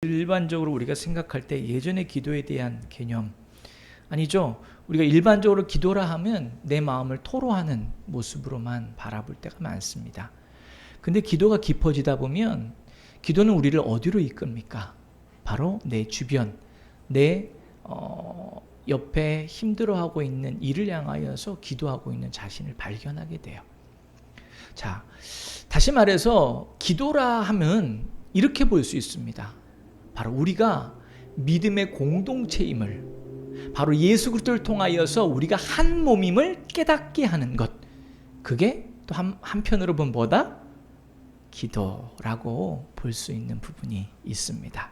일반적으로 우리가 생각할 때 예전의 기도에 대한 개념 아니죠. 우리가 일반적으로 기도라 하면 내 마음을 토로하는 모습으로만 바라볼 때가 많습니다. 근데 기도가 깊어지다 보면 기도는 우리를 어디로 이끕니까? 바로 내 주변, 내 옆에 힘들어하고 있는 이를 향하여서 기도하고 있는 자신을 발견하게 돼요. 자, 다시 말해서 기도라 하면 이렇게 볼 수 있습니다. 바로 우리가 믿음의 공동체임을, 바로 예수 그리스도를 통하여서 우리가 한 몸임을 깨닫게 하는 것, 그게 또 한편으로 보면 뭐다? 기도라고 볼 수 있는 부분이 있습니다.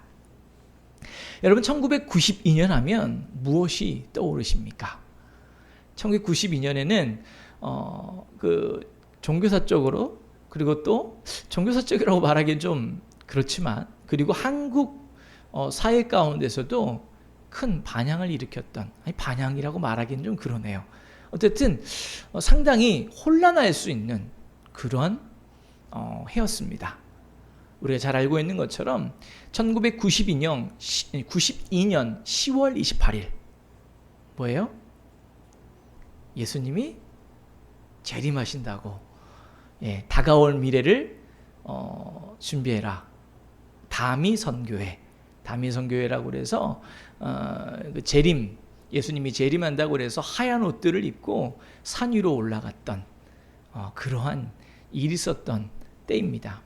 여러분, 1992년 하면 무엇이 떠오르십니까? 1992년에는 종교사적으로, 그리고 또 종교사적이라고 말하기엔 좀 그렇지만, 그리고 한국 사회 가운데서도 큰 반향을 일으켰던, 아니 반향이라고 말하기는 좀 그러네요. 어쨌든 상당히 혼란할 수 있는 그런 해였습니다. 우리가 잘 알고 있는 것처럼 1992년 10월 28일 뭐예요? 예수님이 재림하신다고, 다가올 미래를 준비해라. 다미 선교회라고 그래서 그 재림, 예수님이 재림한다고 그래서 하얀 옷들을 입고 산 위로 올라갔던 그러한 일이 있었던 때입니다.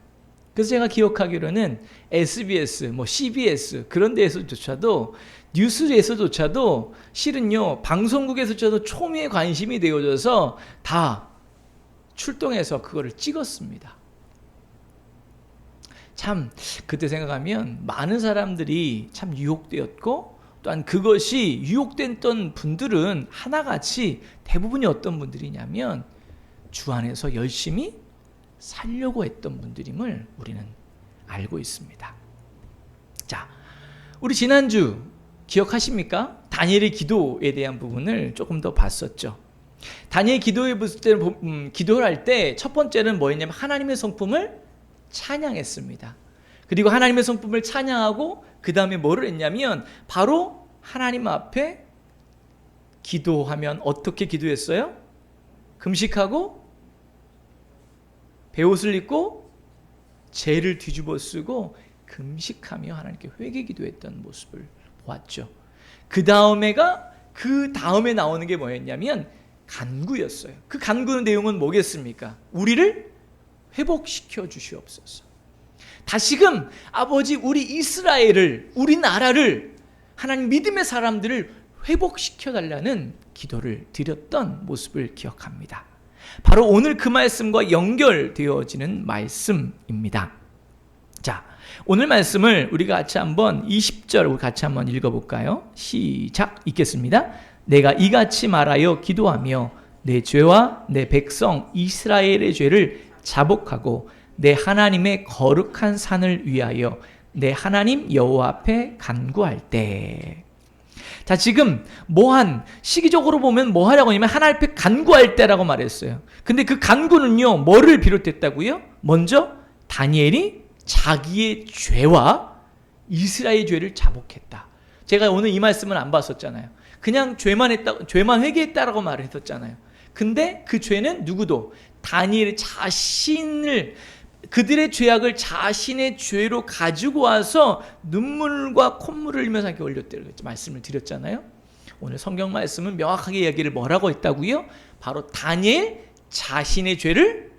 그래서 제가 기억하기로는 SBS, CBS 그런 데에서조차도, 뉴스에서조차도, 실은요 방송국에서조차도 초미의 관심이 되어져서 다 출동해서 그거를 찍었습니다. 참 그때 생각하면 많은 사람들이 참 유혹되었고, 또한 그것이 유혹됐던 분들은 하나같이 대부분이 어떤 분들이냐면 주 안에서 열심히 살려고 했던 분들임을 우리는 알고 있습니다. 자, 우리 지난주 기억하십니까? 다니엘의 기도에 대한 부분을 조금 더 봤었죠. 다니엘 기도를 기도를 할 때 첫 번째는 뭐였냐면 하나님의 성품을 찬양했습니다. 그리고 하나님의 성품을 찬양하고 그 다음에 뭐를 했냐면 바로 하나님 앞에 기도하면 어떻게 기도했어요? 금식하고 베옷을 입고 죄를 뒤집어 쓰고 금식하며 하나님께 회개 기도했던 모습을 보았죠. 그 다음에 나오는 게 뭐였냐면 간구였어요. 그 간구의 내용은 뭐겠습니까? 우리를 회복시켜 주시옵소서. 다시금 아버지, 우리 이스라엘을, 우리 나라를, 하나님 믿음의 사람들을 회복시켜 달라는 기도를 드렸던 모습을 기억합니다. 바로 오늘 그 말씀과 연결되어지는 말씀입니다. 자, 오늘 말씀을 우리가 같이 한번 20절 같이 한번 읽어볼까요? 시작. 읽겠습니다. 내가 이같이 말하여 기도하며 내 죄와 내 백성 이스라엘의 죄를 자복하고 내 하나님의 거룩한 산을 위하여 내 하나님 여호와 앞에 간구할 때. 자, 지금 시기적으로 보면 뭐 하라고 하냐면 하나님 앞에 간구할 때라고 말했어요. 근데 그 간구는요 뭐를 비롯했다고요? 먼저 다니엘이 자기의 죄와 이스라엘의 죄를 자복했다. 제가 오늘 이 말씀은 안 봤었잖아요. 그냥 죄만 회개했다라고 말을 했었잖아요. 근데 그 죄는 누구도, 다니엘 자신을, 그들의 죄악을 자신의 죄로 가지고 와서 눈물과 콧물을 흘리면서 이렇게 올렸다고 말씀을 드렸잖아요. 오늘 성경 말씀은 명확하게 이야기를 뭐라고 했다고요? 바로 다니엘 자신의 죄를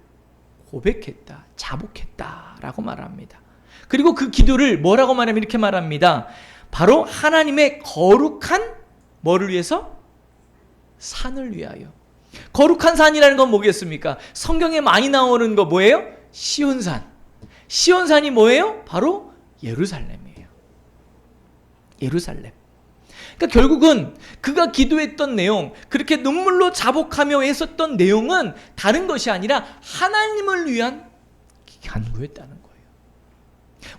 고백했다, 자복했다라고 말합니다. 그리고 그 기도를 뭐라고 말하면 이렇게 말합니다. 바로 하나님의 거룩한 뭐를 위해서? 산을 위하여. 거룩한 산이라는 건 뭐겠습니까? 성경에 많이 나오는 거 뭐예요? 시온산. 시온산이 뭐예요? 바로 예루살렘이에요. 예루살렘. 그러니까 결국은 그가 기도했던 내용, 그렇게 눈물로 자복하며 했었던 내용은 다른 것이 아니라 하나님을 위한 간구였다는 거예요.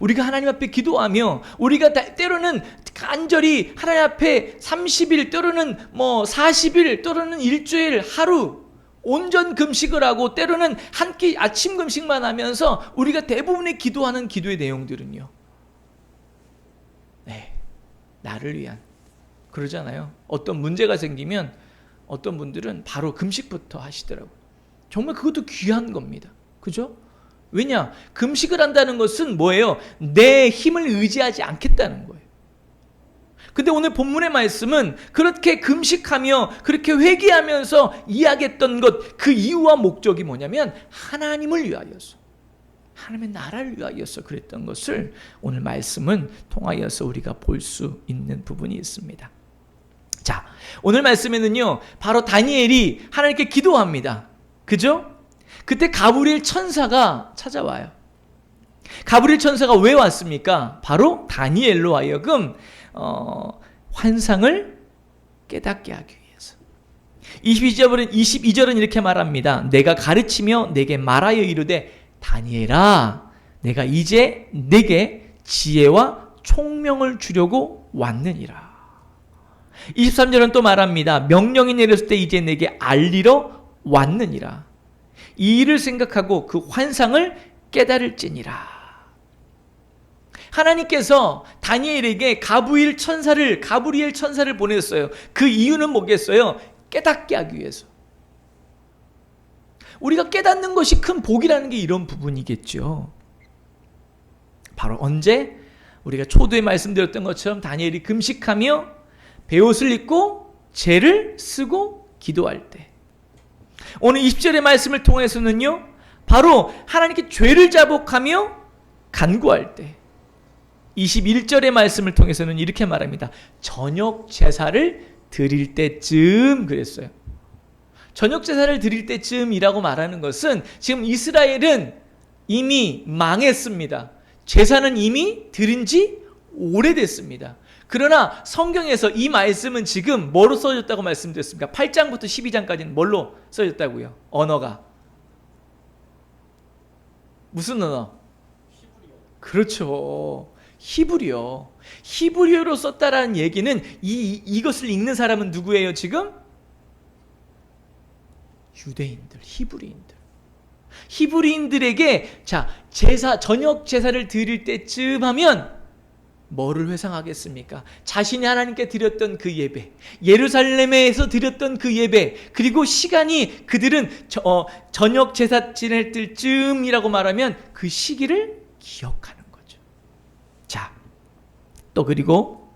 우리가 하나님 앞에 기도하며 우리가 때로는 간절히 하나님 앞에 30일, 때로는 40일, 때로는 일주일, 하루 온전 금식을 하고 때로는 한 끼 아침 금식만 하면서 우리가 대부분의 기도하는 기도의 내용들은요, 나를 위한. 그러잖아요. 어떤 문제가 생기면 어떤 분들은 바로 금식부터 하시더라고요. 정말 그것도 귀한 겁니다. 그죠? 왜냐? 금식을 한다는 것은 뭐예요? 내 힘을 의지하지 않겠다는 거예요. 근데 오늘 본문의 말씀은 그렇게 금식하며 그렇게 회개하면서 이야기했던 것, 그 이유와 목적이 뭐냐면 하나님을 위하여서, 하나님의 나라를 위하여서 그랬던 것을 오늘 말씀은 통하여서 우리가 볼 수 있는 부분이 있습니다. 자, 오늘 말씀에는요, 바로 다니엘이 하나님께 기도합니다. 그죠? 그때 가브리엘 천사가 찾아와요. 가브리엘 천사가 왜 왔습니까? 바로 다니엘로 하여금 환상을 깨닫게 하기 위해서. 22절은 이렇게 말합니다. 내가 가르치며 내게 말하여 이르되 다니엘아, 내가 이제 내게 지혜와 총명을 주려고 왔느니라. 23절은 또 말합니다. 명령이 내렸을 때 이제 내게 알리러 왔느니라. 이 일을 생각하고 그 환상을 깨달을지니라. 하나님께서 다니엘에게 가브리엘 천사를 보냈어요. 그 이유는 뭐겠어요? 깨닫게 하기 위해서. 우리가 깨닫는 것이 큰 복이라는 게 이런 부분이겠죠. 바로 언제? 우리가 초두에 말씀드렸던 것처럼 다니엘이 금식하며 베옷을 입고 재를 쓰고 기도할 때. 오늘 20절의 말씀을 통해서는요, 바로 하나님께 죄를 자복하며 간구할 때. 21절의 말씀을 통해서는 이렇게 말합니다. 저녁 제사를 드릴 때쯤 그랬어요. 저녁 제사를 드릴 때쯤이라고 말하는 것은 지금 이스라엘은 이미 망했습니다. 제사는 이미 드린 지 오래됐습니다. 그러나 성경에서 이 말씀은 지금 뭐로 써졌다고 말씀드렸습니까? 8장부터 12장까지는 뭘로 써졌다고요? 언어가. 무슨 언어? 그렇죠. 히브리어. 히브리어로 썼다라는 얘기는 이것을 읽는 사람은 누구예요 지금? 유대인들, 히브리인들. 히브리인들에게 자, 저녁 제사를 드릴 때쯤 하면 뭐를 회상하겠습니까? 자신이 하나님께 드렸던 그 예배, 예루살렘에서 드렸던 그 예배, 그리고 시간이 그들은 저녁 제사 지낼 때쯤이라고 말하면 그 시기를 기억하는 거죠. 자, 또 그리고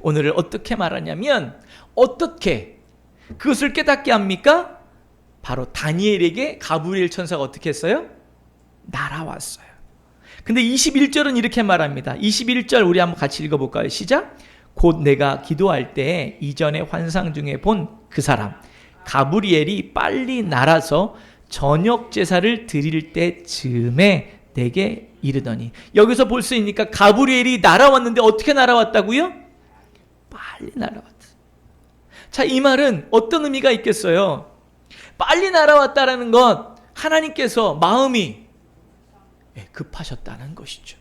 오늘을 어떻게 말하냐면 어떻게 그것을 깨닫게 합니까? 바로 다니엘에게 가브리엘 천사가 어떻게 했어요? 날아왔어요. 근데 21절은 이렇게 말합니다. 21절 우리 한번 같이 읽어볼까요? 시작. 곧 내가 기도할 때 이전에 환상 중에 본 그 사람 가브리엘이 빨리 날아서 저녁 제사를 드릴 때쯤에 내게 이르더니. 여기서 볼 수 있으니까 가브리엘이 날아왔는데 어떻게 날아왔다고요? 빨리 날아왔다. 자, 이 말은 어떤 의미가 있겠어요? 빨리 날아왔다라는 건 하나님께서 마음이 급하셨다는 것이죠.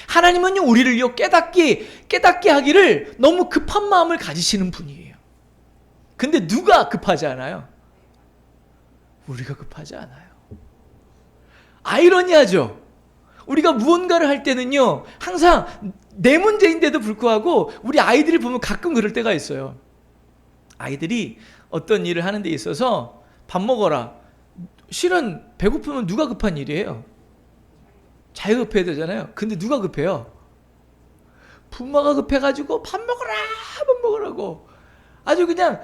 하나님은요, 우리를요, 깨닫게 하기를 너무 급한 마음을 가지시는 분이에요. 근데 누가 급하지 않아요? 우리가 급하지 않아요. 아이러니하죠? 우리가 무언가를 할 때는요, 항상 내 문제인데도 불구하고 우리 아이들을 보면 가끔 그럴 때가 있어요. 아이들이 어떤 일을 하는 데 있어서 밥 먹어라. 실은 배고프면 누가 급한 일이에요? 자기가 급해야 되잖아요. 근데 누가 급해요? 부모가 급해가지고 밥 먹으라고 아주 그냥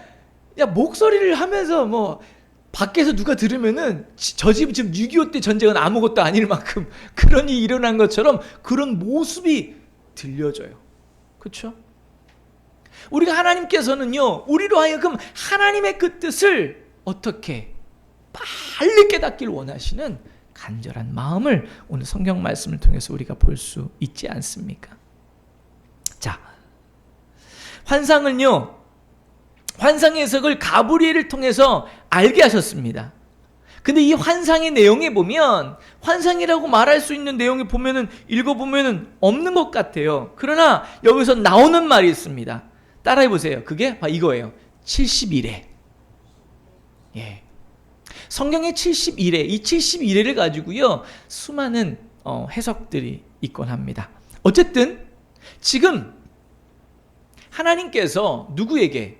목소리를 하면서 뭐 밖에서 누가 들으면은 저 집 지금 6.25 때 전쟁은 아무것도 아닐 만큼 그런 일이 일어난 것처럼 그런 모습이 들려져요. 그렇죠? 우리가 하나님께서는요, 우리로 하여금 하나님의 그 뜻을 어떻게 빨리 깨닫기를 원하시는 간절한 마음을 오늘 성경 말씀을 통해서 우리가 볼 수 있지 않습니까? 자, 환상의 해석을 가브리엘을 통해서 알게 하셨습니다. 근데 이 환상의 내용에 보면 환상이라고 말할 수 있는 내용에 보면은 읽어보면은 없는 것 같아요. 그러나 여기서 나오는 말이 있습니다. 따라해 보세요. 그게 이거예요. 71회. 예. 성경의 71회, 이 71회를 가지고요, 수많은 해석들이 있곤 합니다. 어쨌든 지금 하나님께서 누구에게?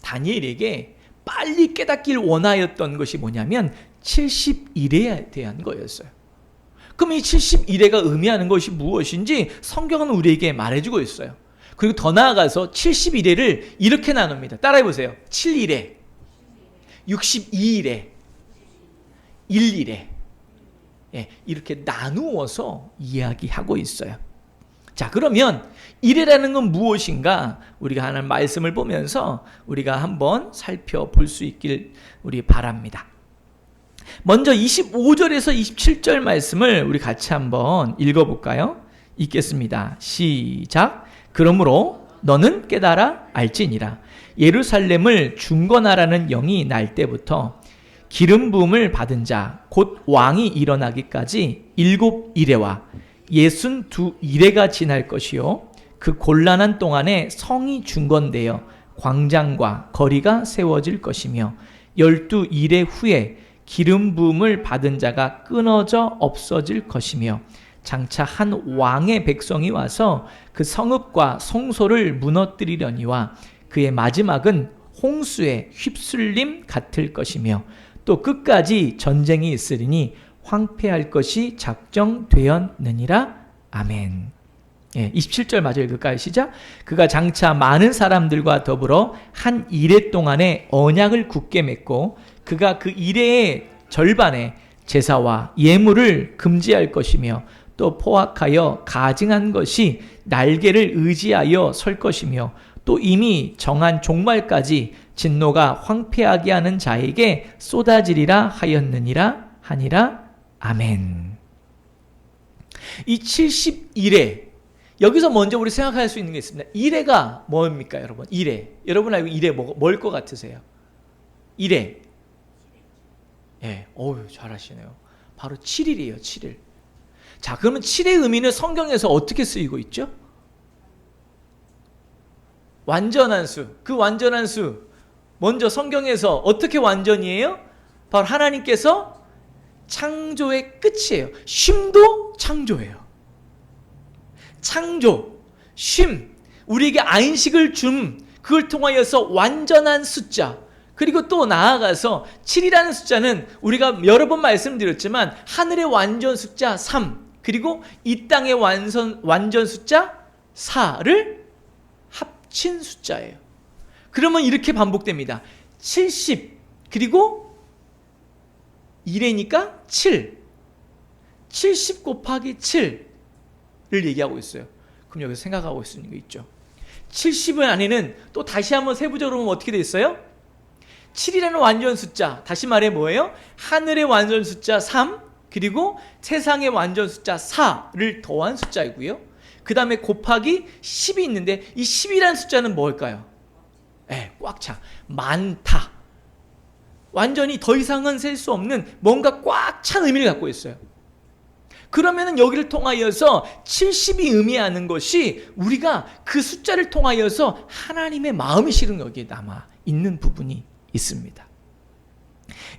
다니엘에게 빨리 깨닫길 원하였던 것이 뭐냐면 70일에 대한 거였어요. 그럼 이 70일에가 의미하는 것이 무엇인지 성경은 우리에게 말해주고 있어요. 그리고 더 나아가서 70일에를 이렇게 나눕니다. 따라해보세요. 7일에, 62일에, 1일에, 이렇게 나누어서 이야기하고 있어요. 자, 그러면 일이라는 건 무엇인가? 우리가 하는 말씀을 보면서 우리가 한번 살펴볼 수 있길 우리 바랍니다. 먼저 25절에서 27절 말씀을 우리 같이 한번 읽어볼까요? 읽겠습니다. 시작. 그러므로 너는 깨달아 알지니라. 예루살렘을 중건하라는 영이 날 때부터 기름 부음을 받은 자 곧 왕이 일어나기까지 7일에와 62일에가 지날 것이요 그 곤란한 동안에 성이 중건되어 광장과 거리가 세워질 것이며 12일의 후에 기름 부음을 받은 자가 끊어져 없어질 것이며 장차 한 왕의 백성이 와서 그 성읍과 성소를 무너뜨리려니와 그의 마지막은 홍수에 휩쓸림 같을 것이며 또 끝까지 전쟁이 있으리니 황폐할 것이 작정되었느니라. 아멘. 27절 마저 읽을까요? 시작. 그가 장차 많은 사람들과 더불어 한 이레 동안에 언약을 굳게 맺고 그가 그 이레의 절반에 제사와 예물을 금지할 것이며 또 포악하여 가증한 것이 날개를 의지하여 설 것이며 또 이미 정한 종말까지 진노가 황폐하게 하는 자에게 쏟아지리라 하였느니라 하니라. 아멘. 이 70일에 여기서 먼저 우리 생각할 수 있는 게 있습니다. 일해가 뭡니까, 여러분? 일해. 여러분 알고 일해 뭘 것 같으세요? 일해. 어우, 잘하시네요. 바로 7일이에요, 7일. 자, 그러면 7의 의미는 성경에서 어떻게 쓰이고 있죠? 완전한 수. 그 완전한 수. 먼저 성경에서 어떻게 완전이에요? 바로 하나님께서 창조의 끝이에요. 쉼도 창조예요. 창조, 쉼, 우리에게 안식을 줌, 그걸 통하여서 완전한 숫자. 그리고 또 나아가서 7이라는 숫자는 우리가 여러 번 말씀드렸지만 하늘의 완전 숫자 3, 그리고 이 땅의 완전 숫자 4를 합친 숫자예요. 그러면 이렇게 반복됩니다. 70, 그리고 1회니까 7. 70 곱하기 7을 얘기하고 있어요. 그럼 여기서 생각하고 있는 게 있죠. 70은 안에는 또 다시 한번 세부적으로 보면 어떻게 되어 있어요? 7이라는 완전 숫자, 다시 말해 뭐예요? 하늘의 완전 숫자 3, 그리고 세상의 완전 숫자 4를 더한 숫자이고요. 그 다음에 곱하기 10이 있는데 이 10이라는 숫자는 뭘까요? 꽉 차. 많다. 완전히 더 이상은 셀 수 없는 뭔가 꽉 찬 의미를 갖고 있어요. 그러면은 여기를 통하여서 70이 의미하는 것이 우리가 그 숫자를 통하여서 하나님의 마음이 실은 여기에 남아 있는 부분이 있습니다.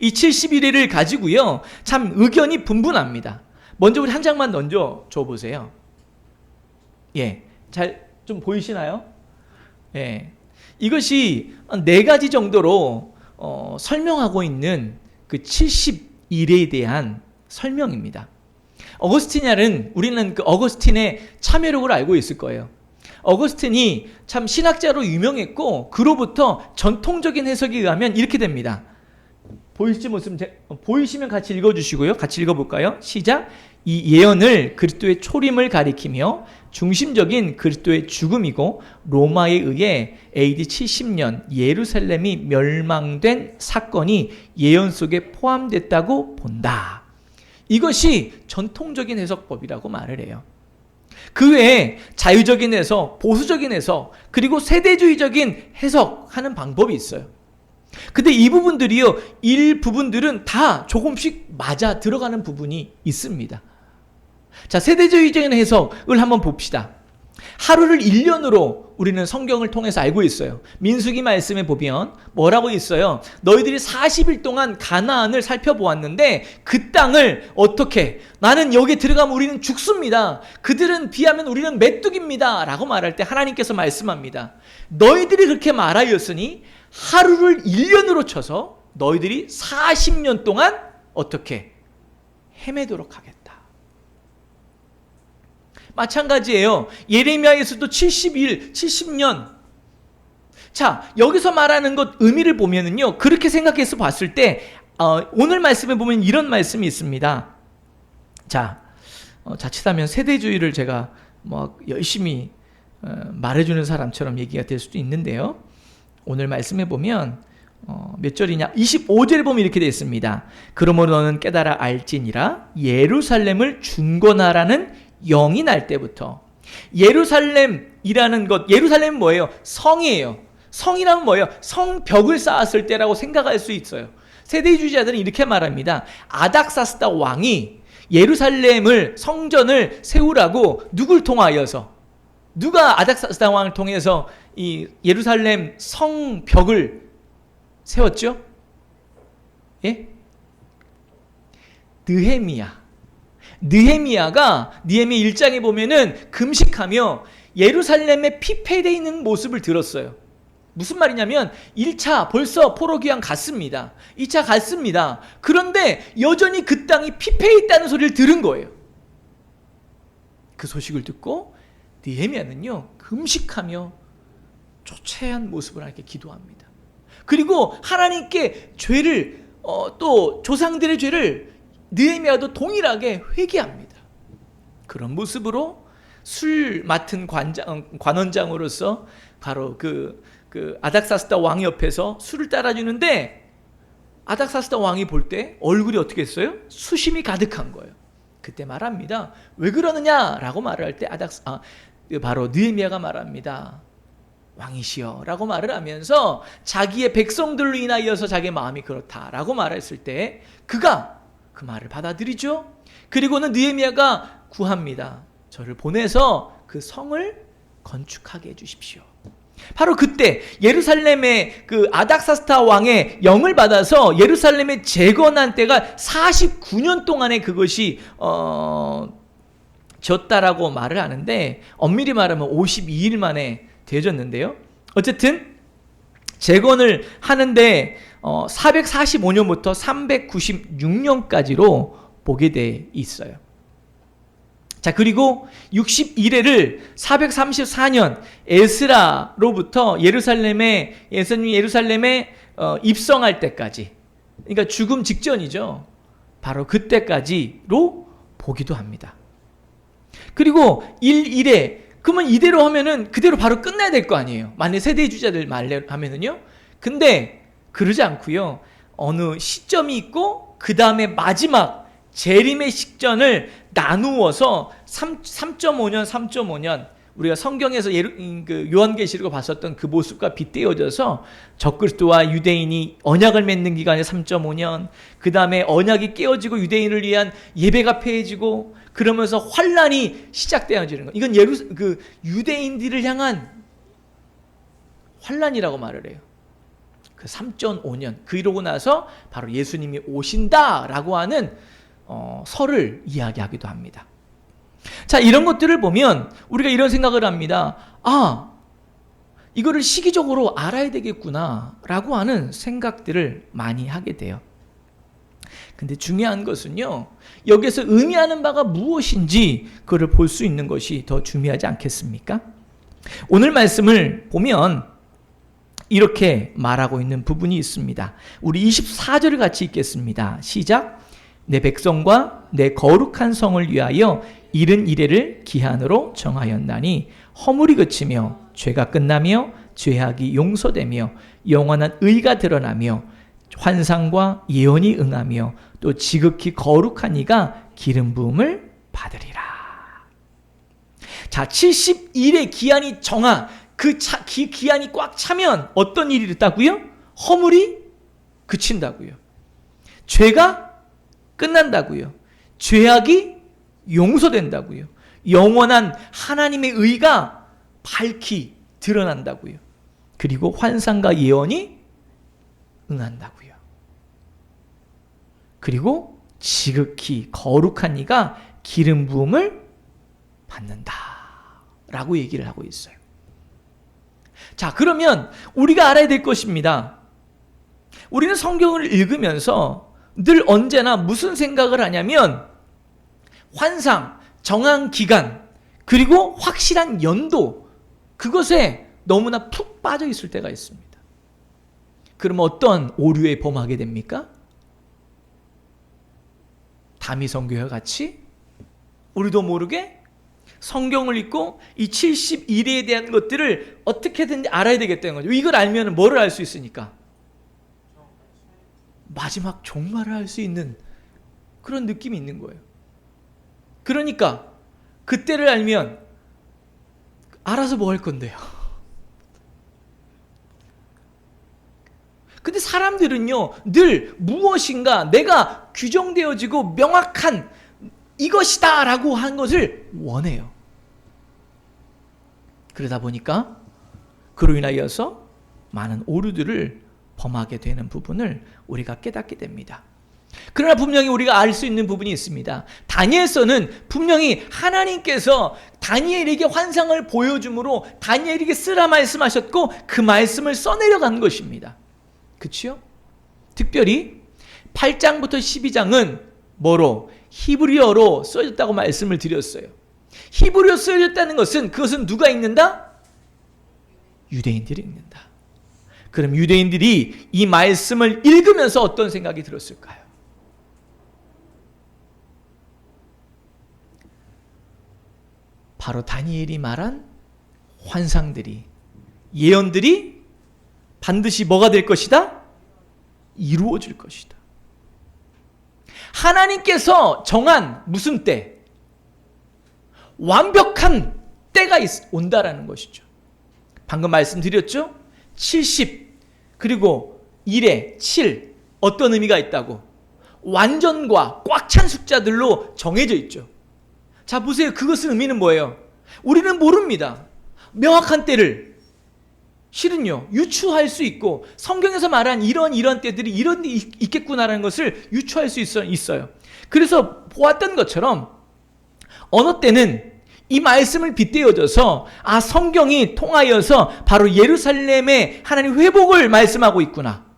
이 71회를 가지고요, 참 의견이 분분합니다. 먼저 우리 한 장만 던져 줘 보세요. 잘 좀 보이시나요? 이것이 4가지 정도로 설명하고 있는 그 71회에 대한 설명입니다. 어거스틴은 우리는 그 어거스틴의 참여력을 알고 있을 거예요. 어거스틴이 참 신학자로 유명했고 그로부터 전통적인 해석에 의하면 이렇게 됩니다. 보이시면 같이 읽어주시고요. 같이 읽어볼까요? 시작. 이 예언을 그리스도의 초림을 가리키며 중심적인 그리스도의 죽음이고 로마에 의해 AD 70년 예루살렘이 멸망된 사건이 예언 속에 포함됐다고 본다. 이것이 전통적인 해석법이라고 말을 해요. 그 외에 자유적인 해석, 보수적인 해석, 그리고 세대주의적인 해석하는 방법이 있어요. 근데 이 부분들이요, 일부분들은 다 조금씩 맞아 들어가는 부분이 있습니다. 자, 세대주의적인 해석을 한번 봅시다. 하루를 1년으로 우리는 성경을 통해서 알고 있어요. 민수기 말씀에 보면 뭐라고 있어요? 너희들이 40일 동안 가나안을 살펴보았는데 그 땅을 어떻게, 나는 여기 들어가면 우리는 죽습니다. 그들은 비하면 우리는 메뚜기입니다 라고 말할 때 하나님께서 말씀합니다. 너희들이 그렇게 말하였으니 하루를 1년으로 쳐서 너희들이 40년 동안 어떻게 헤매도록 하겠다. 마찬가지예요. 예레미야에서도 70년. 자, 여기서 말하는 것 의미를 보면은요, 그렇게 생각해서 봤을 때 오늘 말씀에 보면 이런 말씀이 있습니다. 자, 자칫하면 세대주의를 제가 뭐 열심히 말해주는 사람처럼 얘기가 될 수도 있는데요. 오늘 말씀에 보면 몇 절이냐? 25절에 보면 이렇게 되어 있습니다. 그러므로 너는 깨달아 알지니라 예루살렘을 중건하라는 영이 날 때부터. 예루살렘이라는 것, 예루살렘은 뭐예요? 성이에요. 성이란 뭐예요? 성벽을 쌓았을 때라고 생각할 수 있어요. 세대주의자들은 이렇게 말합니다. 아닥사스다 왕이 예루살렘을, 성전을 세우라고 누굴 통하여서, 누가 아닥사스다 왕을 통해서 이 예루살렘 성벽을 세웠죠? 예? 느헤미야가 느헤미야 1장에 보면은 금식하며 예루살렘에 피폐되어 있는 모습을 들었어요. 무슨 말이냐면 1차 벌써 포로기한 갔습니다. 2차 갔습니다. 그런데 여전히 그 땅이 피폐해 있다는 소리를 들은 거예요. 그 소식을 듣고 느헤미야는요 금식하며 초췌한 모습을 하나님께 기도합니다. 그리고 하나님께 죄를 또 조상들의 죄를 느헤미야도 동일하게 회개합니다. 그런 모습으로 술 맡은 관원장으로서 바로 그 아닥사스다 왕 옆에서 술을 따라주는데 아닥사스다 왕이 볼 때 얼굴이 어떻게 했어요? 수심이 가득한 거예요. 그때 말합니다. 왜 그러느냐라고 말을 할 때 바로 느헤미야가 말합니다. 왕이시여 라고 말을 하면서 자기의 백성들로 인하여서 자기의 마음이 그렇다라고 말했을 때 그가 그 말을 받아들이죠. 그리고는 느헤미야가 구합니다. 저를 보내서 그 성을 건축하게 해주십시오. 바로 그때 예루살렘의 그 아닥사스다 왕의 영을 받아서 예루살렘에 재건한 때가 49년 동안에 그것이 졌다라고 말을 하는데 엄밀히 말하면 52일 만에 되어졌는데요. 어쨌든 재건을 하는데 445년부터 396년까지로 보게 돼 있어요. 자, 그리고 61회를 434년 에스라로부터 예루살렘에 입성할 때까지, 그러니까 죽음 직전이죠. 바로 그때까지로 보기도 합니다. 그리고 1일에 그러면 이대로 하면은 그대로 바로 끝나야 될 거 아니에요. 만약 세대주의자들 말로 하면은요. 근데 그러지 않고요. 어느 시점이 있고 그 다음에 마지막 재림의 시점을 나누어서 3.5년 우리가 성경에서 요한계시록을 봤었던 그 모습과 빗대어져서 적그리스도와 유대인이 언약을 맺는 기간이 3.5년, 그 다음에 언약이 깨어지고 유대인을 위한 예배가 폐해지고 그러면서 환란이 시작되어지는 거. 이건 유대인들을 향한 환란이라고 말을 해요. 그 3.5년 이러고 나서 바로 예수님이 오신다라고 하는 설을 이야기하기도 합니다. 자, 이런 것들을 보면 우리가 이런 생각을 합니다. 이거를 시기적으로 알아야 되겠구나 라고 하는 생각들을 많이 하게 돼요. 근데 중요한 것은요, 여기서 의미하는 바가 무엇인지 그걸 볼 수 있는 것이 더 중요하지 않겠습니까? 오늘 말씀을 보면 이렇게 말하고 있는 부분이 있습니다. 우리 24절을 같이 읽겠습니다. 시작. 내 백성과 내 거룩한 성을 위하여 이른 이래를 기한으로 정하였나니 허물이 그치며 죄가 끝나며 죄악이 용서되며 영원한 의가 드러나며 환상과 예언이 응하며 또 지극히 거룩한 이가 기름 부음을 받으리라. 자, 70일의 기한이 기한이 꽉 차면 어떤 일이 있다고요? 허물이 그친다고요. 죄가 끝난다고요. 죄악이 용서된다고요. 영원한 하나님의 의가 밝히 드러난다고요. 그리고 환상과 예언이 응한다고요. 그리고 지극히 거룩한 이가 기름 부음을 받는다 라고 얘기를 하고 있어요. 자, 그러면 우리가 알아야 될 것입니다. 우리는 성경을 읽으면서 늘 언제나 무슨 생각을 하냐면 환상, 정한 기간, 그리고 확실한 연도, 그것에 너무나 푹 빠져 있을 때가 있습니다. 그러면 어떤 오류에 범하게 됩니까? 다미성교회와 같이 우리도 모르게 성경을 읽고 이 71회에 대한 것들을 어떻게든지 알아야 되겠다는 거죠. 이걸 알면 뭐를 알 수 있으니까? 마지막 종말을 알 수 있는 그런 느낌이 있는 거예요. 그러니까 그때를 알면 알아서 뭐 할 건데요. 근데 사람들은요, 늘 무엇인가 내가 규정되어지고 명확한 이것이다 라고 한 것을 원해요. 그러다 보니까 그로 인하여서 많은 오류들을 범하게 되는 부분을 우리가 깨닫게 됩니다. 그러나 분명히 우리가 알 수 있는 부분이 있습니다. 다니엘서는 분명히 하나님께서 다니엘에게 환상을 보여줌으로 다니엘에게 쓰라 말씀하셨고 그 말씀을 써내려간 것입니다. 그렇죠? 특별히 8장부터 12장은 뭐로? 히브리어로 써졌다고 말씀을 드렸어요. 히브리어 써졌다는 것은 그것은 누가 읽는다? 유대인들이 읽는다. 그럼 유대인들이 이 말씀을 읽으면서 어떤 생각이 들었을까요? 바로 다니엘이 말한 환상들이, 예언들이 반드시 뭐가 될 것이다? 이루어질 것이다. 하나님께서 정한 무슨 때? 완벽한 때가 온다라는 것이죠. 방금 말씀드렸죠? 70 그리고 1에 7 어떤 의미가 있다고? 완전과 꽉 찬 숫자들로 정해져 있죠. 자, 보세요. 그것의 의미는 뭐예요? 우리는 모릅니다. 명확한 때를. 실은요, 유추할 수 있고 성경에서 말한 이런 때들이 이런 데 있겠구나라는 것을 유추할 수 있어요. 그래서 보았던 것처럼 어느 때는 이 말씀을 빗대어져서 성경이 통하여서 바로 예루살렘의 하나님 회복을 말씀하고 있구나.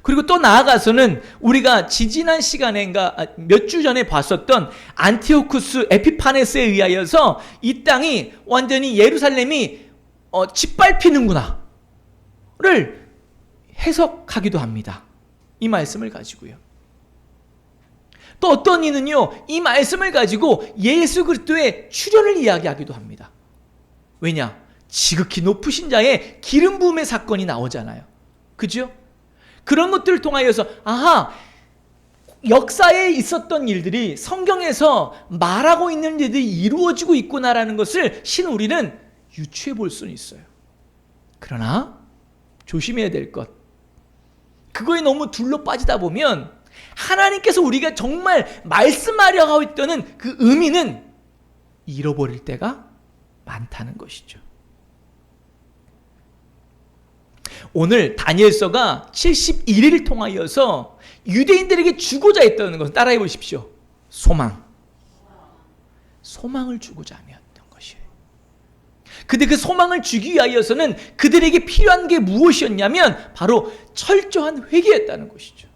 그리고 또 나아가서는 우리가 지지난 시간인가 몇 주 전에 봤었던 안티오쿠스 에피파네스에 의하여서 이 땅이 완전히 예루살렘이 짓밟히는구나를 해석하기도 합니다. 이 말씀을 가지고요. 또 어떤 이는요, 이 말씀을 가지고 예수 그리스도의 출현을 이야기하기도 합니다. 왜냐? 지극히 높으신 자의 기름 부음의 사건이 나오잖아요. 그죠? 그런 것들을 통하여서 역사에 있었던 일들이 성경에서 말하고 있는 일들이 이루어지고 있구나라는 것을 우리는 유추해 볼 수는 있어요. 그러나 조심해야 될 것, 그거에 너무 둘러 빠지다 보면 하나님께서 우리가 정말 말씀하려 하고 있다는 그 의미는 잃어버릴 때가 많다는 것이죠. 오늘 다니엘서가 71일을 통하여서 유대인들에게 주고자 했다는 것은 따라해 보십시오. 소망을 주고자 하였던 것이에요. 근데 그 소망을 주기 위하여서는 그들에게 필요한 게 무엇이었냐면 바로 철저한 회개였다는 것이죠.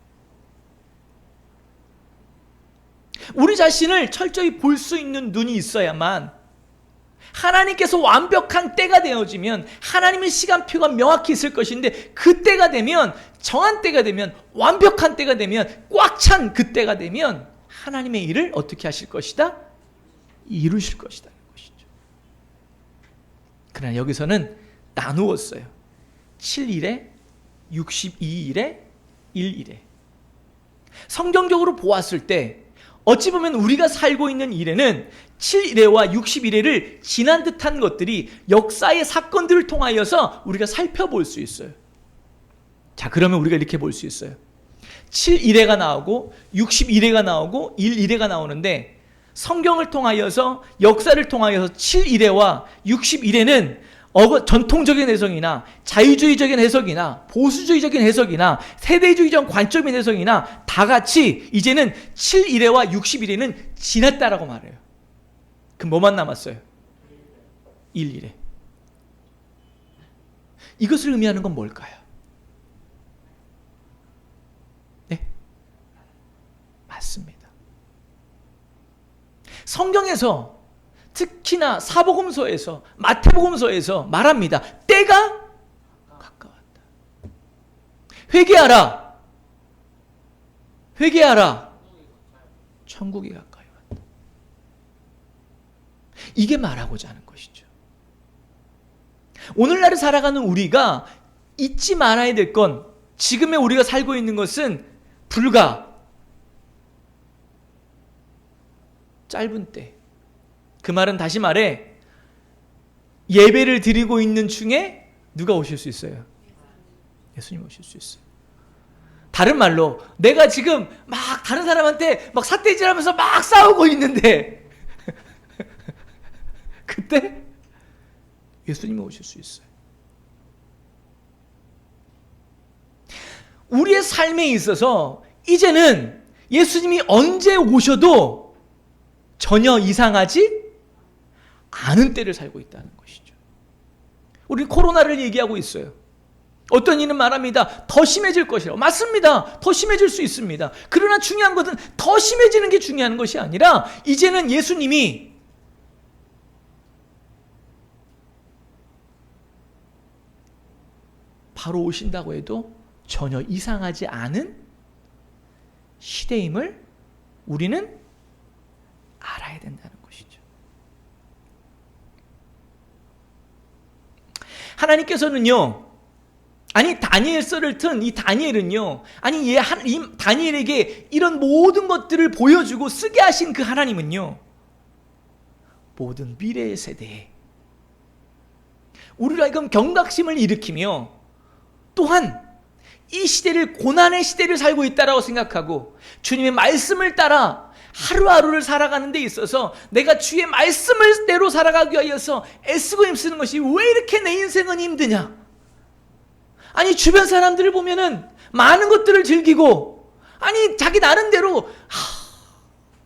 우리 자신을 철저히 볼 수 있는 눈이 있어야만, 하나님께서 완벽한 때가 되어지면 하나님의 시간표가 명확히 있을 것인데, 그 때가 되면, 정한 때가 되면, 완벽한 때가 되면, 꽉 찬 그 때가 되면 하나님의 일을 어떻게 하실 것이다? 이루실 것이다. 그러나 여기서는 나누었어요. 7일에 62일에 1일에. 성경적으로 보았을 때 어찌 보면 우리가 살고 있는 일에는 7일에와 60일에를 지난 듯한 것들이 역사의 사건들을 통하여서 우리가 살펴볼 수 있어요. 자, 그러면 우리가 이렇게 볼 수 있어요. 7일에가 나오고 61회가 나오고 1일회가 나오는데, 7일회가 61회를 지난 듯한 것들이 역사의 사건들을 통하여서 우리가 살펴볼 수 있어요. 자, 그러면 우리가 이렇게 볼 수 있어요. 7일에가 나오고 61회가 나오고 1일회가 나오는데, 7일회가 61회를 성경을 통하여서 역사를 통하여서 7일회와 60일회는 전통적인 해석이나 자유주의적인 해석이나 보수주의적인 해석이나 세대주의적 관점인 해석이나 다 같이 이제는 7일회와 60일회는 지났다라고 말해요. 그럼 뭐만 남았어요? 1일회. 이것을 의미하는 건 뭘까요? 네? 맞습니다. 성경에서 특히나 사복음서에서 마태복음서에서 말합니다. 때가 가까웠다. 회개하라. 회개하라. 천국이 가까이 왔다. 이게 말하고자 하는 것이죠. 오늘날을 살아가는 우리가 잊지 말아야 될 건, 지금의 우리가 살고 있는 것은 불과 짧은 때. 그 말은 다시 말해 예배를 드리고 있는 중에 누가 오실 수 있어요? 예수님 오실 수 있어요. 다른 말로 내가 지금 막 다른 사람한테 막 삿대질하면서 막 싸우고 있는데 그때 예수님이 오실 수 있어요. 우리의 삶에 있어서 이제는 예수님이 언제 오셔도 전혀 이상하지 않은 때를 살고 있다는 것이죠. 우리는 코로나를 얘기하고 있어요. 어떤 이는 말합니다. 더 심해질 것이라고. 맞습니다. 더 심해질 수 있습니다. 그러나 중요한 것은 더 심해지는 게 중요한 것이 아니라 이제는 예수님이 바로 오신다고 해도 전혀 이상하지 않은 시대임을 우리는 알아야 된다는 것이죠. 하나님께서는요, 아니 다니엘서를 튼 이 다니엘은요, 아니 이 다니엘에게 이런 모든 것들을 보여주고 쓰게 하신 그 하나님은요, 모든 미래의 세대에 우리로 하여금 경각심을 일으키며 또한 이 시대를 고난의 시대를 살고 있다라고 생각하고 주님의 말씀을 따라 하루하루를 살아가는 데 있어서 내가 주의 말씀을 대로 살아가기 위해서 애쓰고 힘쓰는 것이 왜 이렇게 내 인생은 힘드냐? 아니 주변 사람들을 보면은 많은 것들을 즐기고 아니 자기 나름대로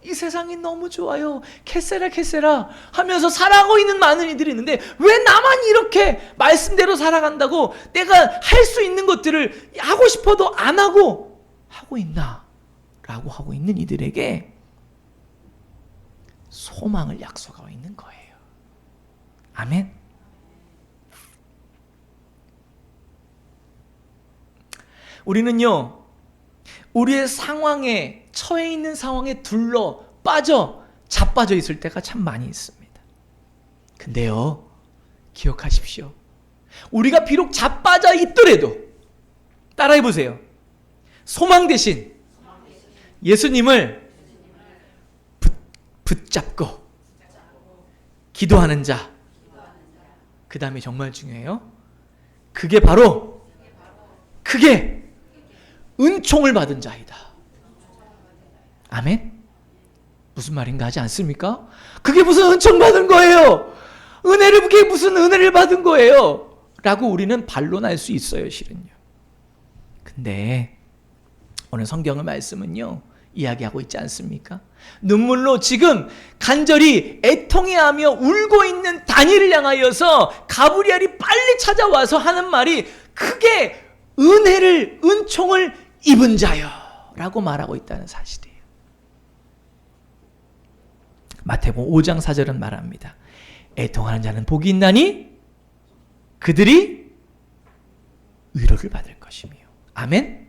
이 세상이 너무 좋아요. 캐세라 캐세라 하면서 살아가고 있는 많은 이들이 있는데 왜 나만 이렇게 말씀대로 살아간다고 내가 할 수 있는 것들을 하고 싶어도 안 하고 있나? 라고 하고 있는 이들에게 소망을 약속하고 있는 거예요. 아멘. 우리는요, 우리의 상황에 처해 있는 상황에 둘러 빠져 자빠져 있을 때가 참 많이 있습니다. 근데요, 기억하십시오. 우리가 비록 자빠져 있더라도 따라해 보세요. 소망 대신 예수님을 붙잡고 기도하는 자. 그 다음에 정말 중요해요. 그게 바로 크게 은총을 받은 자이다. 아멘? 무슨 말인가 하지 않습니까? 그게 무슨 은총 받은 거예요? 그게 무슨 은혜를 받은 거예요? 라고 우리는 반론할 수 있어요, 실은요. 근데 오늘 성경의 말씀은요, 이야기하고 있지 않습니까? 눈물로 지금 간절히 애통해하며 울고 있는 다니엘을 향하여서 가브리엘이 빨리 찾아와서 하는 말이 크게 은총을 입은 자여 라고 말하고 있다는 사실이에요. 마태복음 5장 4절은 말합니다. 애통하는 자는 복이 있나니 그들이 위로를 받을 것이며. 아멘.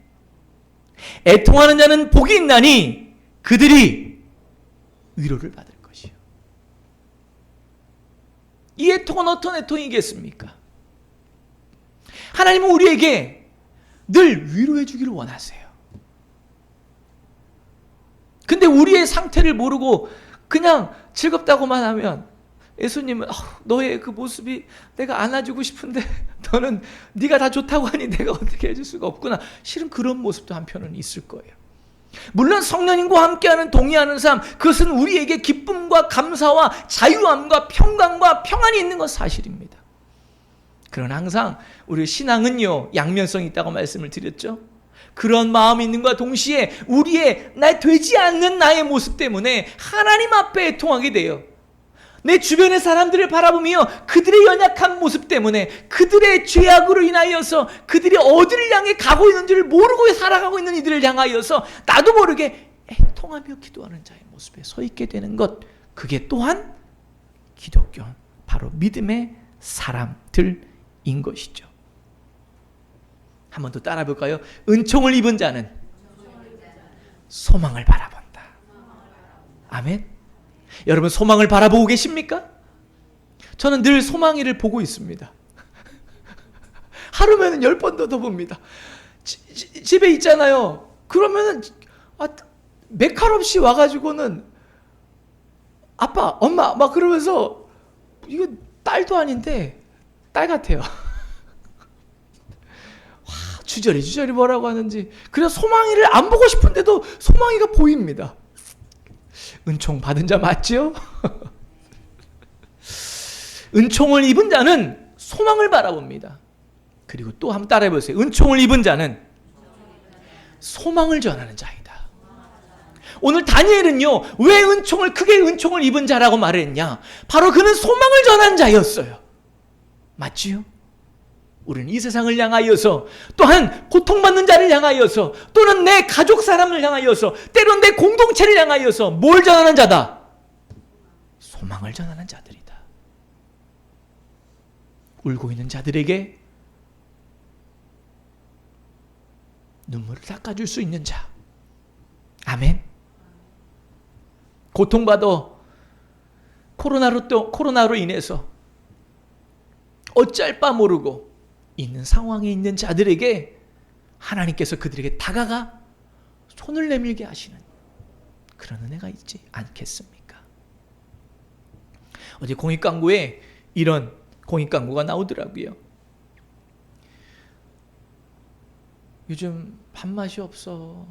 애통하는 자는 복이 있나니 그들이 위로를 받을 것이요. 이 애통은 어떤 애통이겠습니까? 하나님은 우리에게 늘 위로해 주기를 원하세요. 근데 우리의 상태를 모르고 그냥 즐겁다고만 하면 예수님은 너의 그 모습이 내가 안아주고 싶은데 너는 네가 다 좋다고 하니 내가 어떻게 해줄 수가 없구나. 실은 그런 모습도 한편은 있을 거예요. 물론 성령님과 함께하는 동의하는 삶, 그것은 우리에게 기쁨과 감사와 자유함과 평강과 평안이 있는 건 사실입니다. 그러나 항상 우리 신앙은요, 양면성이 있다고 말씀을 드렸죠. 그런 마음이 있는 것과 동시에 우리의 되지 않는 나의 모습 때문에 하나님 앞에 애통하게 돼요. 내 주변의 사람들을 바라보며 그들의 연약한 모습 때문에, 그들의 죄악으로 인하여서 그들이 어디를 향해 가고 있는지를 모르고 살아가고 있는 이들을 향하여서 나도 모르게 애통하며 기도하는 자의 모습에 서 있게 되는 것, 그게 또한 기독교, 바로 믿음의 사람들인 것이죠. 한 번 더 따라 볼까요? 은총을 입은 자는 소망을 바라본다. 아멘. 여러분, 소망을 바라보고 계십니까? 저는 늘 소망이를 보고 있습니다. 하루면은 10번도 더 봅니다. 집에 있잖아요. 그러면은 메칼 없이 와가지고는 아빠, 엄마 막 그러면서, 이거 딸도 아닌데 딸 같아요. 주저리 뭐라고 하는지. 그래서 소망이를 안 보고 싶은데도 소망이가 보입니다. 은총 받은 자 맞죠? 은총을 입은 자는 소망을 바라봅니다. 그리고 또 한번 따라해 보세요. 은총을 입은 자는 소망을 전하는 자이다. 오늘 다니엘은요, 왜 크게 은총을 입은 자라고 말했냐? 바로 그는 소망을 전하는 자였어요. 맞지요? 우리는 이 세상을 향하여서, 또한 고통받는 자를 향하여서, 또는 내 가족 사람을 향하여서, 때론 내 공동체를 향하여서 뭘 전하는 자다? 소망을 전하는 자들이다. 울고 있는 자들에게 눈물을 닦아줄 수 있는 자. 아멘. 고통받아 코로나로 인해서 어쩔 바 모르고 있는 상황에 있는 자들에게 하나님께서 그들에게 다가가 손을 내밀게 하시는 그런 은혜가 있지 않겠습니까? 어제 공익광고에 이런 공익광고가 나오더라고요. 요즘 밥맛이 없어.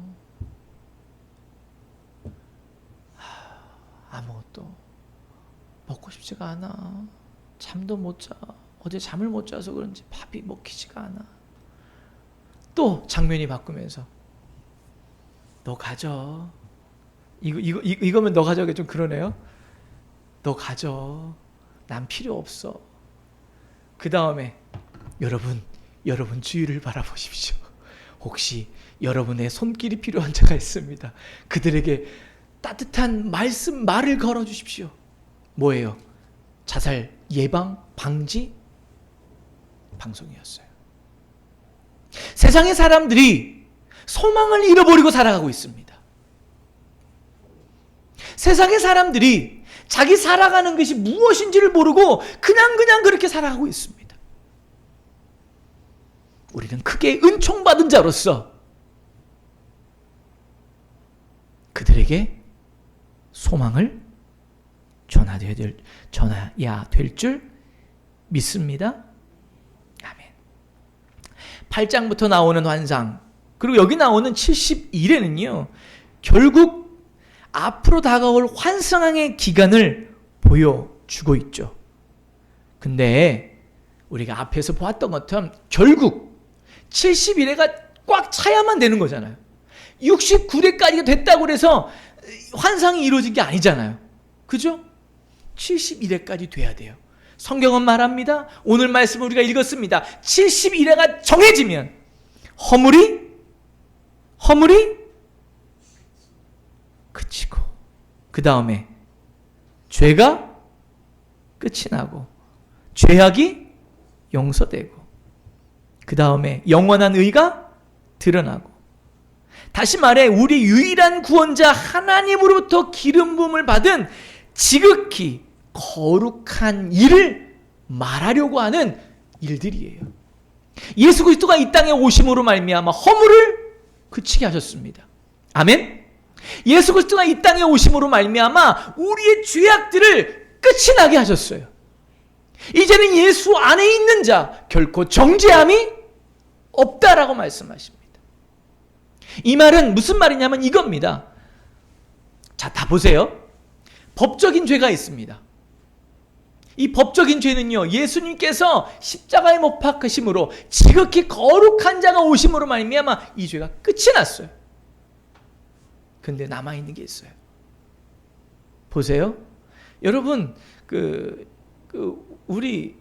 아무것도 먹고 싶지가 않아. 잠도 못 자. 어제 잠을 못 자서 그런지 밥이 먹히지가 않아. 또 장면이 바꾸면서 너 가져. 이거면 너 가져가 좀 그러네요. 너 가져. 난 필요 없어. 그 다음에 여러분 주위를 바라보십시오. 혹시 여러분의 손길이 필요한 자가 있습니다. 그들에게 따뜻한 말을 걸어주십시오. 뭐예요? 자살 예방 방지 방송이었어요. 세상의 사람들이 소망을 잃어버리고 살아가고 있습니다. 세상의 사람들이 자기 살아가는 것이 무엇인지를 모르고 그냥 그렇게 살아가고 있습니다. 우리는 크게 은총받은 자로서 그들에게 소망을 전해야 될 줄 믿습니다. 아멘. 8장부터 나오는 환상, 그리고 여기 나오는 71회는요, 결국 앞으로 다가올 환상의 기간을 보여주고 있죠. 근데 우리가 앞에서 보았던 것처럼 결국 71회가 꽉 차야만 되는 거잖아요. 69회까지가 됐다고 해서 환상이 이루어진 게 아니잖아요. 그죠? 71회까지 돼야 돼요. 성경은 말합니다. 오늘 말씀을 우리가 읽었습니다. 71회가 정해지면 허물이 그치고, 그 다음에 죄가 끝이 나고 죄악이 용서되고, 그 다음에 영원한 의가 드러나고, 다시 말해 우리 유일한 구원자 하나님으로부터 기름 부음을 받은 지극히 거룩한 일을 말하려고 하는 일들이에요. 예수 그리스도가 이 땅에 오심으로 말미암아 허물을 그치게 하셨습니다. 아멘. 예수 그리스도가 이 땅에 오심으로 말미암아 우리의 죄악들을 끝이 나게 하셨어요. 이제는 예수 안에 있는 자 결코 정죄함이 없다라고 말씀하십니다. 이 말은 무슨 말이냐면 이겁니다. 자, 다 보세요. 법적인 죄가 있습니다. 이 법적인 죄는요, 예수님께서 십자가에 못 박히심으로 지극히 거룩한 자가 오심으로 말미암아 이 죄가 끝이 났어요. 근데 남아있는 게 있어요. 보세요. 여러분, 우리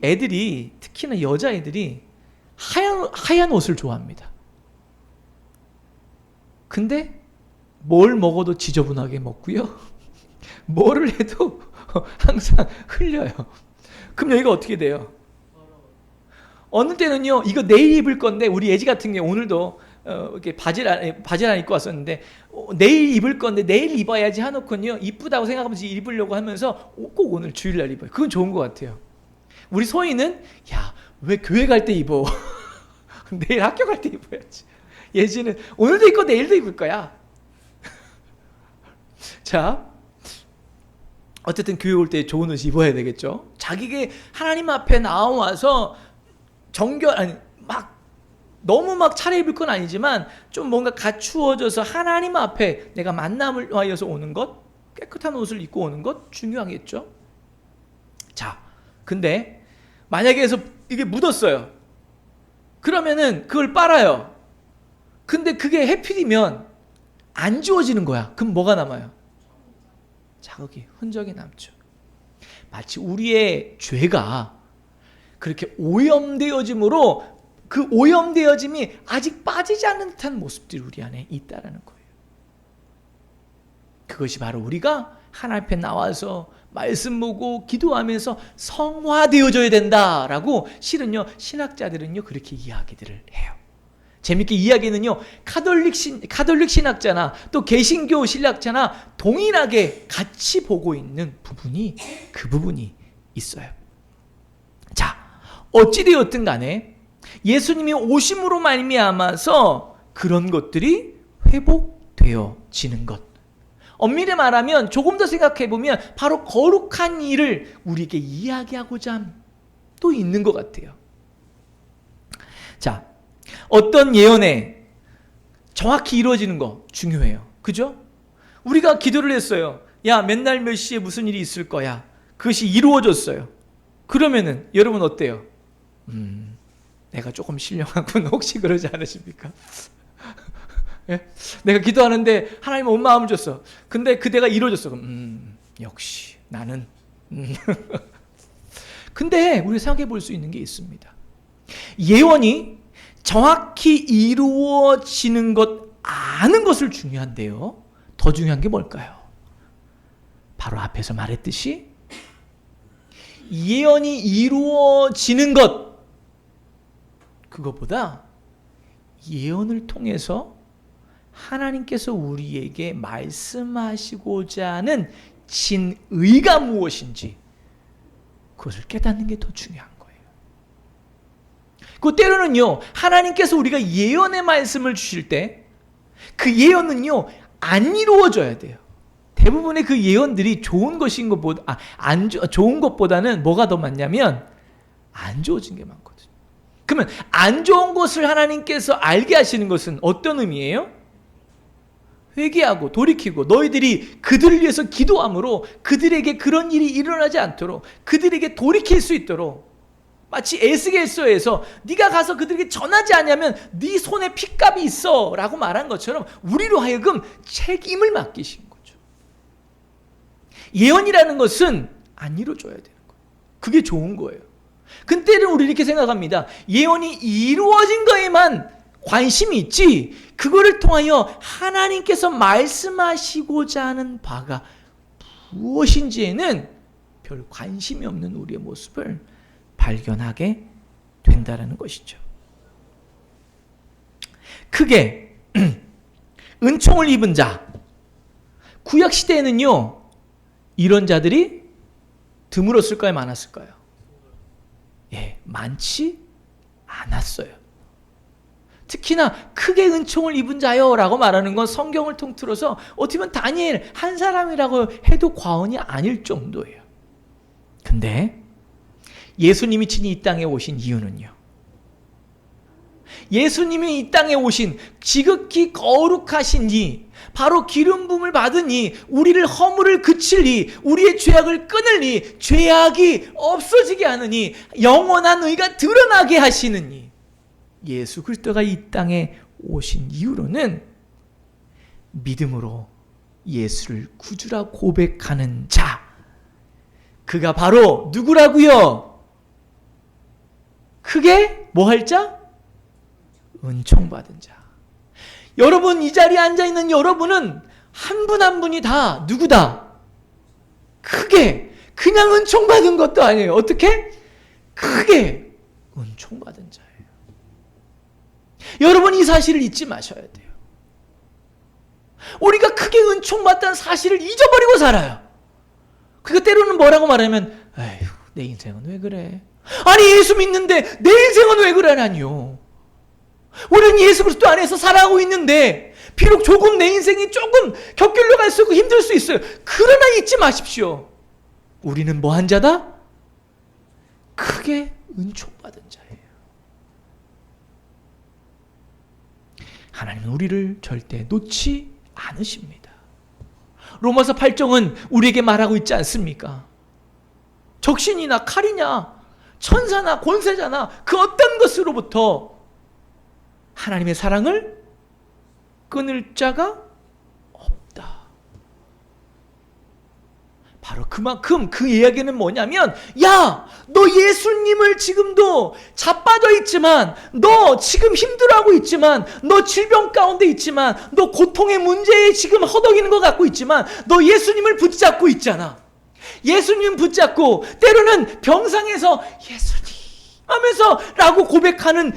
애들이, 특히나 여자애들이 하얀 옷을 좋아합니다. 근데 뭘 먹어도 지저분하게 먹고요. 뭐를 해도 항상 흘려요. 그럼 여기가 어떻게 돼요? 어느 때는요, 이거 내일 입을 건데, 우리 애지 같은 경우 오늘도 이렇게 바지를 안 입고 왔었는데, 내일 입을 건데 내일 입어야지 하놓고는요, 이쁘다고 생각하면서 입으려고 하면서 꼭 오늘 주일날 입어요. 그건 좋은 것 같아요. 우리 소희는, 야, 왜 교회 갈 때 입어? 내일 학교 갈 때 입어야지. 예지는 오늘도 입고 내일도 입을 거야. 자, 어쨌든 교회 올 때 좋은 옷 입어야 되겠죠. 자기가 하나님 앞에 나와서 너무 막 차려입을 건 아니지만 좀 뭔가 갖추어져서 하나님 앞에 내가 만남을 위하여서 오는 것, 깨끗한 옷을 입고 오는 것 중요하겠죠. 자, 근데 만약에 해서 이게 묻었어요. 그러면은 그걸 빨아요. 근데 그게 해필이면 안 지워지는 거야. 그럼 뭐가 남아요? 자국이, 흔적이 남죠. 마치 우리의 죄가 그렇게 오염되어짐으로 그 오염되어짐이 아직 빠지지 않는 듯한 모습들이 우리 안에 있다라는 거예요. 그것이 바로 우리가 하나님 앞에 나와서 말씀 보고 기도하면서 성화되어져야 된다라고 실은요, 신학자들은요 그렇게 이야기들을 해요. 재밌게 이야기는요, 카톨릭 신학자나 또 개신교 신학자나 동일하게 같이 보고 있는 그 부분이 있어요. 자, 어찌되었든 간에 예수님이 오심으로 말미암아서 그런 것들이 회복되어지는 것. 엄밀히 말하면 조금 더 생각해보면 바로 거룩한 일을 우리에게 이야기하고자 또 있는 것 같아요. 자, 어떤 예언에 정확히 이루어지는 거 중요해요. 그죠? 우리가 기도를 했어요. 야, 맨날 몇 시에 무슨 일이 있을 거야. 그것이 이루어졌어요. 그러면은 여러분 어때요? 내가 조금 신령하군. 혹시 그러지 않으십니까? 예? 내가 기도하는데 하나님은 온 마음을 줬어. 근데 그대가 이루어졌어. 역시 나는 근데 우리 생각해 볼 수 있는 게 있습니다. 예언이 정확히 이루어지는 것, 아는 것을 중요한데요. 더 중요한 게 뭘까요? 바로 앞에서 말했듯이 예언이 이루어지는 것, 그것보다 예언을 통해서 하나님께서 우리에게 말씀하시고자 하는 진의가 무엇인지 그것을 깨닫는 게 더 중요한 거예요. 그 때로는요, 하나님께서 우리가 예언의 말씀을 주실 때 그 예언은요, 안 이루어져야 돼요. 대부분의 그 예언들이 좋은 것인 것보다, 좋은 것보다는 뭐가 더 많냐면 안 좋아진 게 많거든요. 그러면 안 좋은 것을 하나님께서 알게 하시는 것은 어떤 의미예요? 회개하고 돌이키고 너희들이 그들을 위해서 기도함으로 그들에게 그런 일이 일어나지 않도록 그들에게 돌이킬 수 있도록, 마치 에스겔서에서 네가 가서 그들에게 전하지 않으면 네 손에 핏값이 있어 라고 말한 것처럼 우리로 하여금 책임을 맡기신 거죠. 예언이라는 것은 안 이루어져야 되는 거예요. 그게 좋은 거예요. 근데는 우리 이렇게 생각합니다. 예언이 이루어진 거에만 관심이 있지 그거를 통하여 하나님께서 말씀하시고자 하는 바가 무엇인지에는 별 관심이 없는 우리의 모습을 발견하게 된다는 것이죠. 크게 은총을 입은 자, 구약시대에는요 이런 자들이 드물었을까요? 많았을까요? 예, 많지 않았어요. 특히나 크게 은총을 입은 자요 라고 말하는 건 성경을 통틀어서 어떻게 보면 다니엘 한 사람이라고 해도 과언이 아닐 정도예요. 근데 예수님이 친히 이 땅에 오신 이유는요, 예수님이 이 땅에 오신 지극히 거룩하신 이, 바로 기름 부음을 받은 이, 우리를 허물을 그칠 이, 우리의 죄악을 끊을 이, 죄악이 없어지게 하는 이, 영원한 의가 드러나게 하시는 이 예수 그리스도가 이 땅에 오신 이유로는 믿음으로 예수를 구주라 고백하는 자, 그가 바로 누구라고요? 크게 뭐 할 자? 은총 받은 자. 여러분, 이 자리에 앉아있는 여러분은 한 분 한 분이 다 누구다? 크게 그냥 은총 받은 것도 아니에요. 어떻게? 크게 은총 받은 자예요. 여러분, 이 사실을 잊지 마셔야 돼요. 우리가 크게 은총 받다는 사실을 잊어버리고 살아요. 그러니까 때로는 뭐라고 말하면, 에휴, 내 인생은 왜 그래? 아니, 예수 믿는데 내 인생은 왜 그러냐니요. 우리는 예수 그리스도 안에서 살아가고 있는데 비록 조금 내 인생이 조금 격결로 갈 수 있고 힘들 수 있어요. 그러나 잊지 마십시오. 우리는 뭐 한 자다? 크게 은총받은 자예요. 하나님은 우리를 절대 놓지 않으십니다. 로마서 8장은 우리에게 말하고 있지 않습니까? 적신이나 칼이냐 천사나 권세자나 그 어떤 것으로부터 하나님의 사랑을 끊을 자가 없다. 바로 그만큼 그 이야기는 뭐냐면, 야, 너 예수님을 지금도 자빠져 있지만, 너 지금 힘들어하고 있지만, 너 질병 가운데 있지만, 너 고통의 문제에 지금 허덕이는 것 같고 있지만, 너 예수님을 붙잡고 있잖아. 예수님 붙잡고 때로는 병상에서 예수님 하면서 라고 고백하는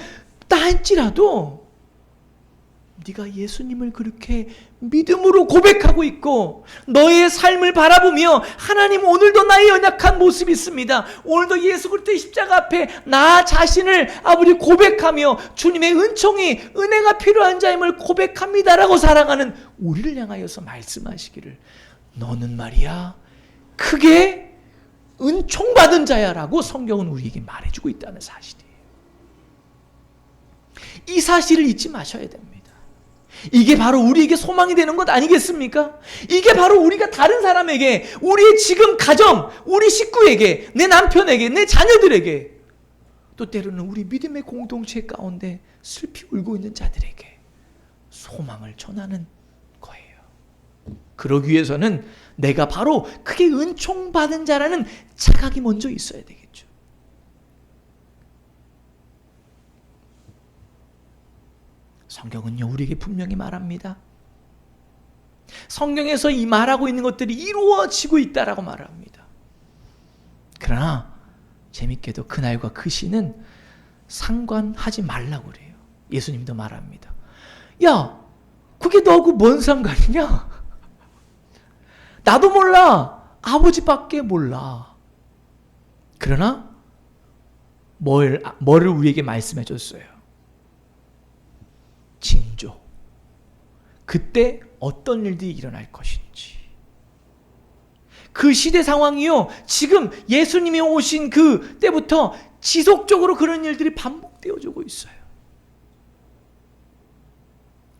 딸지라도 네가 예수님을 그렇게 믿음으로 고백하고 있고 너의 삶을 바라보며 하나님, 오늘도 나의 연약한 모습이 있습니다. 오늘도 예수 그리스도의 십자가 앞에 나 자신을 아버지 고백하며 주님의 은총이 은혜가 필요한 자임을 고백합니다라고 살아가는 우리를 향하여서 말씀하시기를, 너는 말이야 크게 은총받은 자야라고 성경은 우리에게 말해주고 있다는 사실이에요. 이 사실을 잊지 마셔야 됩니다. 이게 바로 우리에게 소망이 되는 것 아니겠습니까? 이게 바로 우리가 다른 사람에게, 우리의 지금 가정, 우리 식구에게, 내 남편에게, 내 자녀들에게, 또 때로는 우리 믿음의 공동체 가운데 슬피 울고 있는 자들에게 소망을 전하는 거예요. 그러기 위해서는 내가 바로 크게 은총받은 자라는 자각이 먼저 있어야 되겠죠. 성경은요, 우리에게 분명히 말합니다. 성경에서 이 말하고 있는 것들이 이루어지고 있다라고 말합니다. 그러나 재밌게도 그날과 그 시는 상관하지 말라고 그래요. 예수님도 말합니다. 야, 그게 너하고 뭔 상관이냐? 나도 몰라. 아버지밖에 몰라. 그러나 뭐를 우리에게 말씀해 줬어요? 징조. 그때 어떤 일들이 일어날 것인지. 그 시대 상황이요, 지금 예수님이 오신 그 때부터 지속적으로 그런 일들이 반복되어지고 있어요.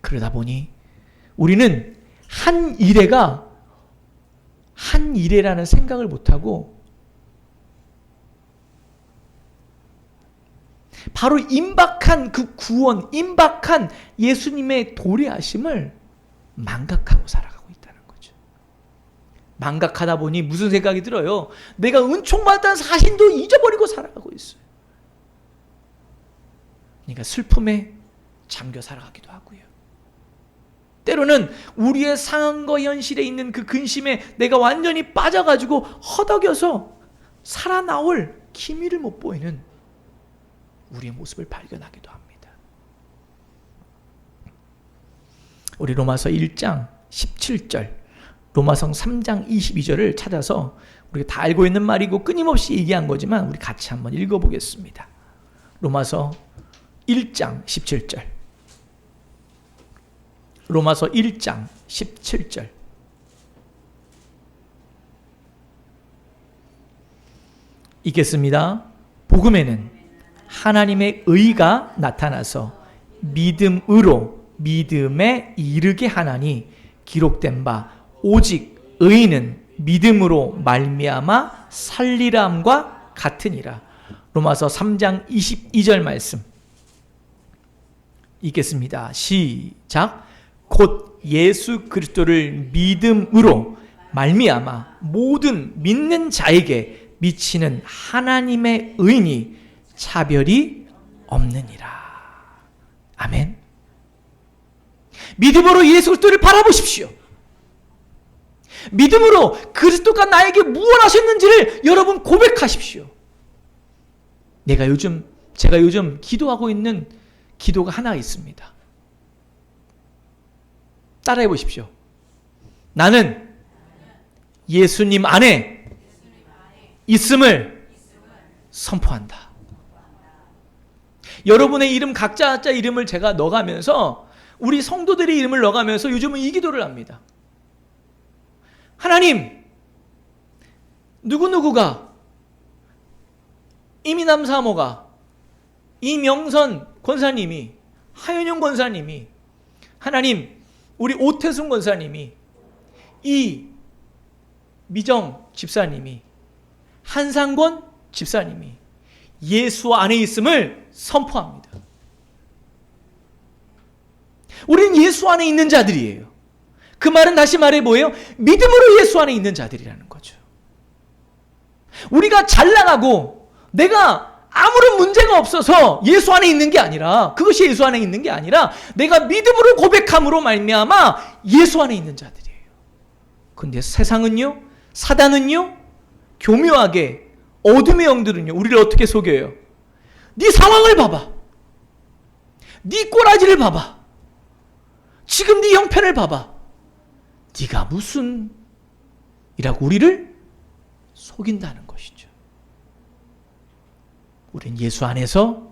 그러다 보니 우리는 한 일회라는 생각을 못하고 바로 임박한 그 구원, 임박한 예수님의 도래하심을 망각하고 살아가고 있다는 거죠. 망각하다 보니 무슨 생각이 들어요? 내가 은총받았다는 사실도 잊어버리고 살아가고 있어요. 그러니까 슬픔에 잠겨 살아가기도 하고요. 때로는 우리의 상황과 현실에 있는 그 근심에 내가 완전히 빠져가지고 허덕여서 살아나올 기미를 못 보이는 우리의 모습을 발견하기도 합니다. 우리 로마서 1장 17절, 로마서 3장 22절을 찾아서 우리가 다 알고 있는 말이고 끊임없이 얘기한 거지만 우리 같이 한번 읽어보겠습니다. 로마서 1장 17절. 로마서 1장 17절. 읽겠습니다. 복음에는 하나님의 의가 나타나서 믿음으로 믿음에 이르게 하나니 기록된 바 오직 의인은 믿음으로 말미암아 살리람과 같으니라. 로마서 3장 22절 말씀 읽겠습니다. 시작. 곧 예수 그리스도를 믿음으로 말미암아 모든 믿는 자에게 미치는 하나님의 의인이 차별이 없느니라. 아멘. 믿음으로 예수 그리스도를 바라보십시오. 믿음으로 그리스도가 나에게 무엇 하셨는지를 여러분 고백하십시오. 제가 요즘 기도하고 있는 기도가 하나 있습니다. 따라해 보십시오. 나는 예수님 안에 있음을 선포한다. 여러분의 이름 각자 이름을 제가 넣어가면서 우리 성도들의 이름을 넣어가면서 요즘은 이 기도를 합니다. 하나님, 누구누구가, 이미남 사모가, 이명선 권사님이, 하윤영 권사님이, 하나님, 우리 오태순 권사님이, 이미정 집사님이, 한상권 집사님이 예수 안에 있음을 선포합니다. 우리는 예수 안에 있는 자들이에요. 그 말은 다시 말해 뭐예요? 믿음으로 예수 안에 있는 자들이라는 거죠. 우리가 잘 나가고 내가 아무런 문제가 없어서 예수 안에 있는 게 아니라, 그것이 예수 안에 있는 게 아니라 내가 믿음으로 고백함으로 말미암아 예수 안에 있는 자들이에요. 그런데 세상은요, 사단은요, 교묘하게 어둠의 영들은요 우리를 어떻게 속여요? 네 상황을 봐봐, 네 꼬라지를 봐봐, 지금 네 형편을 봐봐, 네가 무슨 이라고 우리를 속인다는 것이죠. 우리는 예수 안에서,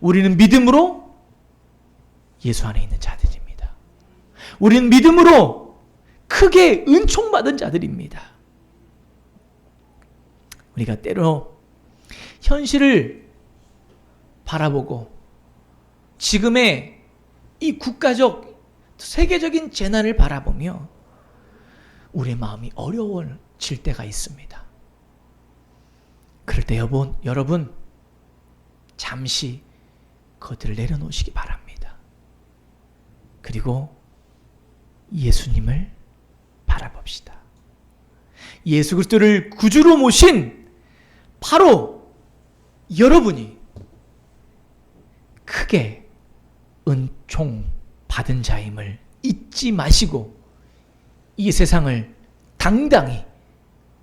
우리는 믿음으로 예수 안에 있는 자들입니다. 우리는 믿음으로 크게 은총받은 자들입니다. 우리가 때로 현실을 바라보고 지금의 이 국가적 세계적인 재난을 바라보며 우리의 마음이 어려워질 때가 있습니다. 그럴 때 여러분 잠시 그것들을 내려놓으시기 바랍니다. 그리고 예수님을 바라봅시다. 예수 그리스도를 구주로 모신 바로 여러분이 크게 은총 받은 자임을 잊지 마시고 이 세상을 당당히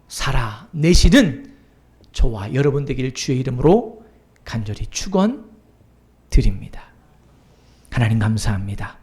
살아내시는 저와 여러분 되길 주의 이름으로 간절히 축원드립니다. 하나님 감사합니다.